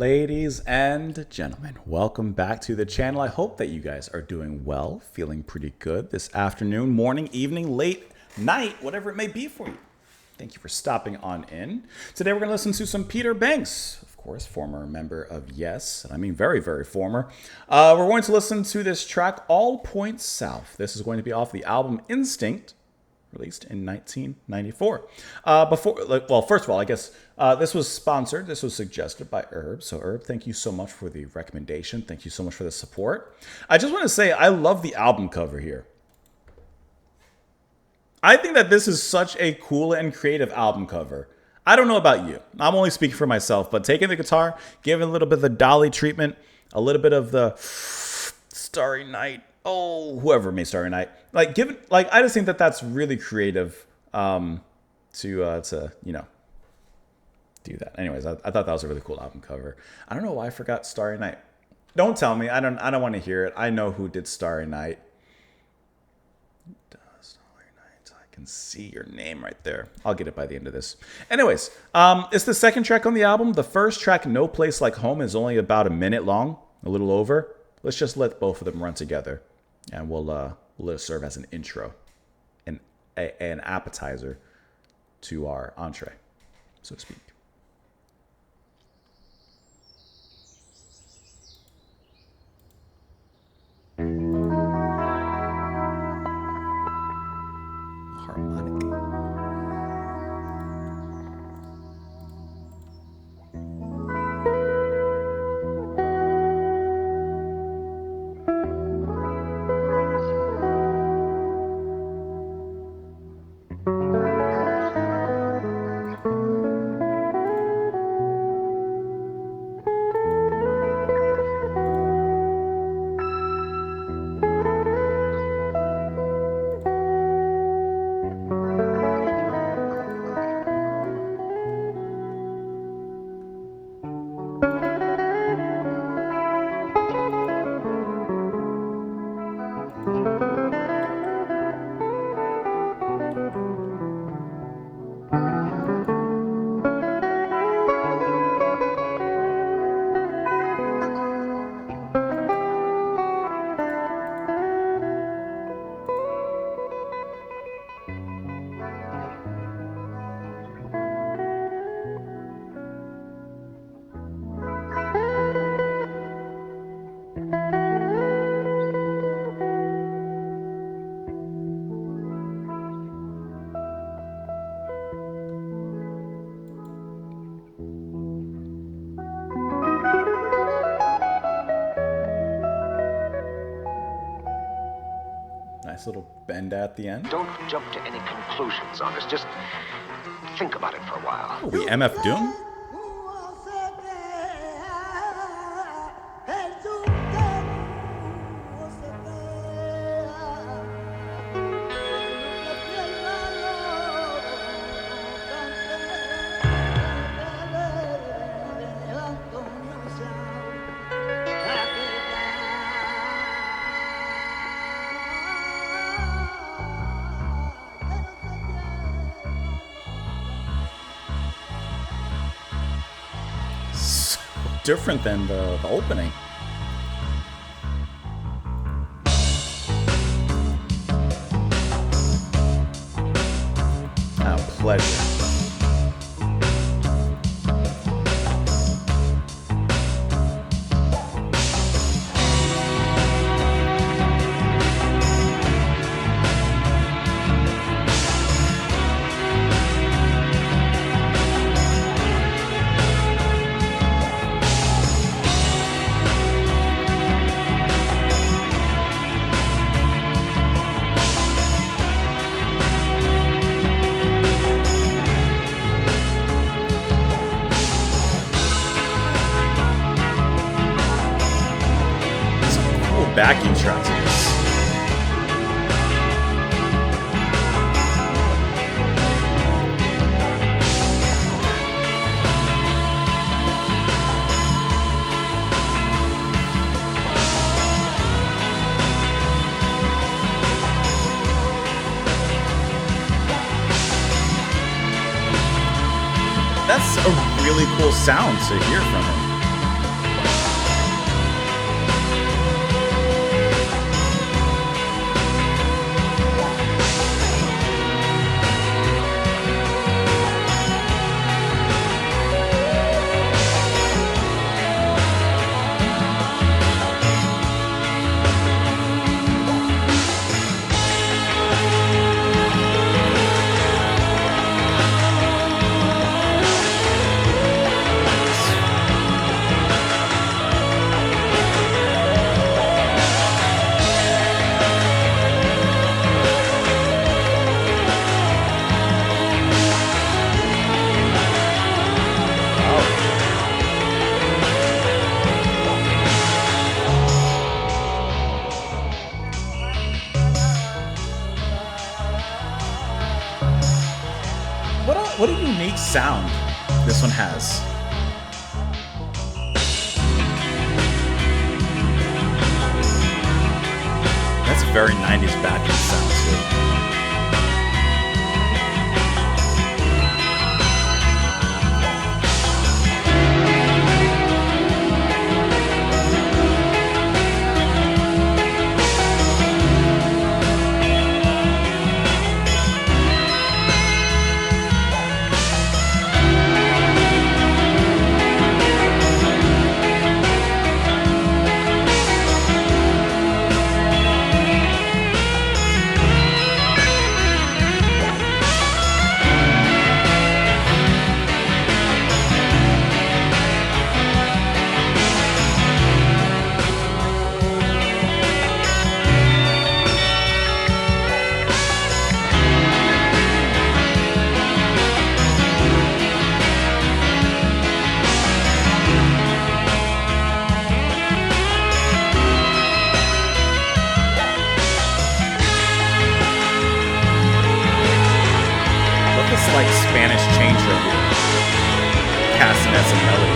Ladies and gentlemen, welcome back to the channel. I hope that you guys are doing well, feeling pretty good this afternoon, morning, evening, late night, whatever it may be for you. Thank you for stopping on in. Today we're going to listen to some Peter Banks, of course, former member of Yes, and I mean very, very former. We're going to listen to this track, All Points South. This is going to be off the album Instinct, released in 1994. First of all, I guess this was sponsored. This was suggested by Herb. So Herb, thank you so much for the recommendation. Thank you so much for the support. I just want to say I love the album cover here. I think that this is such a cool and creative album cover. I don't know about you. I'm only speaking for myself, but taking the guitar, giving a little bit of the dolly treatment, a little bit of the Starry Night. Oh, whoever made Starry Night. I just think that that's really creative to do that. Anyways, I thought that was a really cool album cover. I don't know why I forgot Starry Night. Don't tell me. I don't want to hear it. I know who did Starry Night. Starry Night. I can see your name right there. I'll get it by the end of this. Anyways, it's the second track on the album. The first track, No Place Like Home, is only about a minute long, a little over. Let's just let both of them run together. And we'll let it serve as an intro, an appetizer to our entree, so to speak. Harmonic. Nice little bend at the end. Don't jump to any conclusions on this. Just think about it for a while. Oh, we MF Doom? Different than the opening. Pleasure. Backing shots of this. That's a really cool sound to hear from him. sound this one has. That's very 90s backing sound too. Like Spanish change right here. Castanets and melody.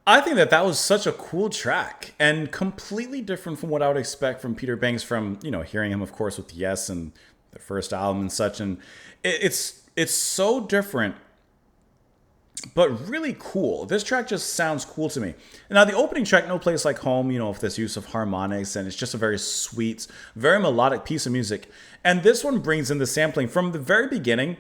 I think that was such a cool track and completely different from what I would expect from Peter Banks from, hearing him, of course, with Yes and the first album and such. And it's so different, but really cool. This track just sounds cool to me. Now, the opening track, No Place Like Home, with this use of harmonics, and it's just a very sweet, very melodic piece of music. And this one brings in the sampling from the very beginning.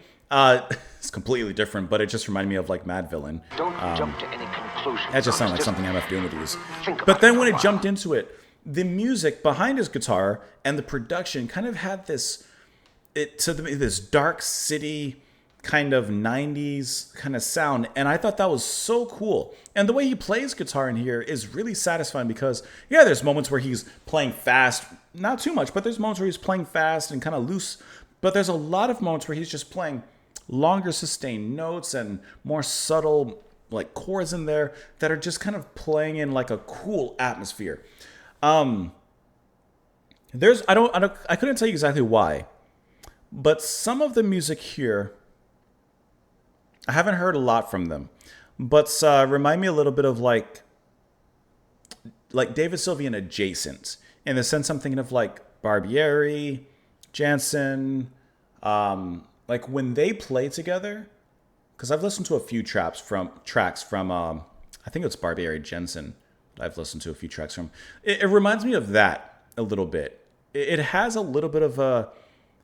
It's completely different, but it just reminded me of like Mad Villain. Don't jump to any conclusions. That just sounded like something MF Doom would use. But then when it jumped into it, the music behind his guitar and the production kind of had this dark city kind of 90s kind of sound, and I thought that was so cool. And the way he plays guitar in here is really satisfying because, yeah, there's moments where he's playing fast, not too much, but there's moments where he's playing fast and kind of loose, but there's a lot of moments where he's just playing longer sustained notes and more subtle like chords in there that are just kind of playing in like a cool atmosphere. I couldn't tell you exactly why, but some of the music here I haven't heard a lot from them, but remind me a little bit of like David Sylvian adjacent, in the sense I'm thinking of like Barbieri, Jansen, like when they play together. Because I've listened to a few tracks from I think it's Barbieri Jensen. I've listened to a few tracks from. It reminds me of that a little bit. It has a little bit of a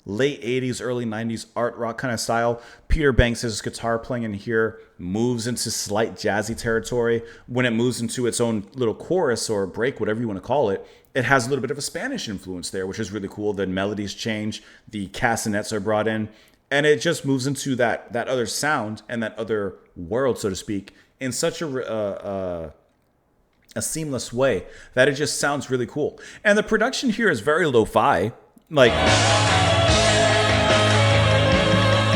late 80s, early 90s art rock kind of style. Peter Banks' guitar playing in here moves into slight jazzy territory. When it moves into its own little chorus or break, whatever you want to call it, it has a little bit of a Spanish influence there, which is really cool. The melodies change, the castanets are brought in, and it just moves into that other sound and that other world, so to speak, in such a seamless way that it just sounds really cool. And the production here is very lo-fi. Like,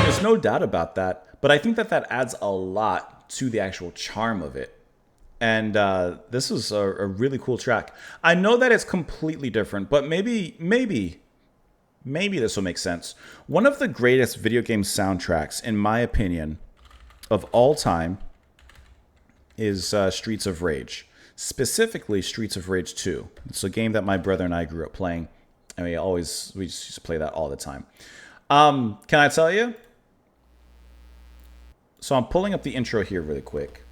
there's no doubt about that. But I think that adds a lot to the actual charm of it. And this is a really cool track. I know that it's completely different, but maybe this will make sense. One of the greatest video game soundtracks, in my opinion, of all time is Streets of Rage. Specifically, Streets of Rage 2. It's a game that my brother and I grew up playing, and we just used to play that all the time. Can I tell you? So I'm pulling up the intro here really quick.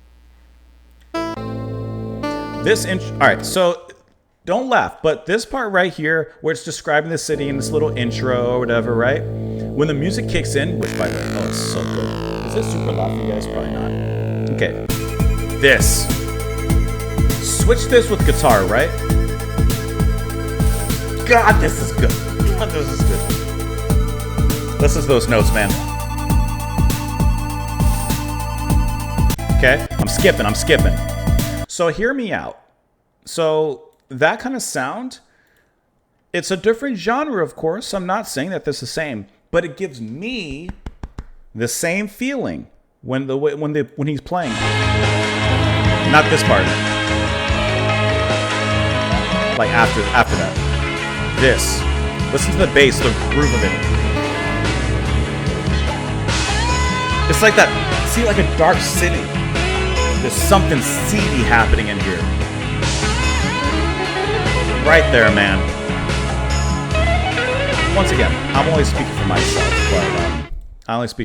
All right, so don't laugh, but this part right here, where it's describing the city in this little intro or whatever, right? When the music kicks in, which by the way, oh, it's so good. Is this super loud for you guys? Probably not. Okay. This. Switch this with guitar, right? God, this is good. God, this is good. Listen to those notes, man. Okay, I'm skipping. So hear me out. So that kind of sound, it's a different genre, of course. I'm not saying that this is the same, but it gives me the same feeling when he's playing. Not this part. Like after that. This. Listen to the bass, the groove of it. It's like that. See, like a dark city. There's something seedy happening in here. Right there, man. Once again, I'm only speaking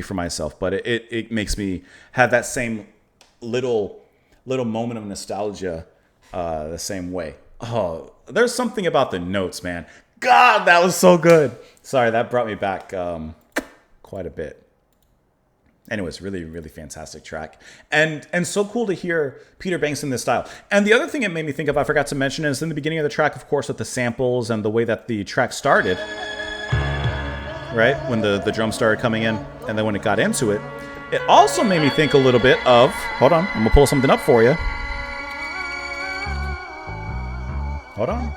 for myself, but it makes me have that same little moment of nostalgia the same way. Oh, there's something about the notes, man. God, that was so good. Sorry, that brought me back quite a bit. Anyways, really, really fantastic track. And so cool to hear Peter Banks in this style. And the other thing it made me think of, I forgot to mention, is in the beginning of the track, of course, with the samples and the way that the track started, right? When the drums started coming in, and then when it got into it, it also made me think a little bit of, hold on, I'm going to pull something up for you. Hold on.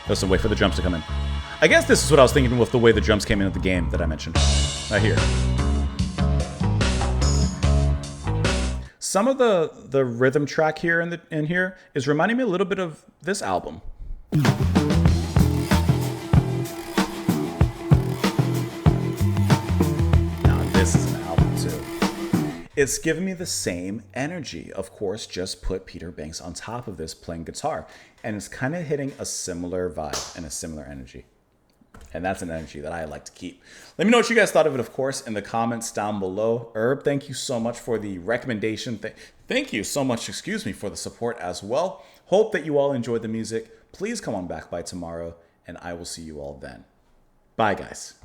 Listen, wait for the drums to come in. I guess this is what I was thinking with the way the drums came in at the game that I mentioned. Right here. Some of the rhythm track here in here is reminding me a little bit of this album. Now this is an album too. It's giving me the same energy. Of course, just put Peter Banks on top of this playing guitar. And it's kind of hitting a similar vibe and a similar energy. And that's an energy that I like to keep. Let me know what you guys thought of it, of course, in the comments down below. Herb, thank you so much for the recommendation. Thank you so much, for the support as well. Hope that you all enjoyed the music. Please come on back by tomorrow, and I will see you all then. Bye, guys.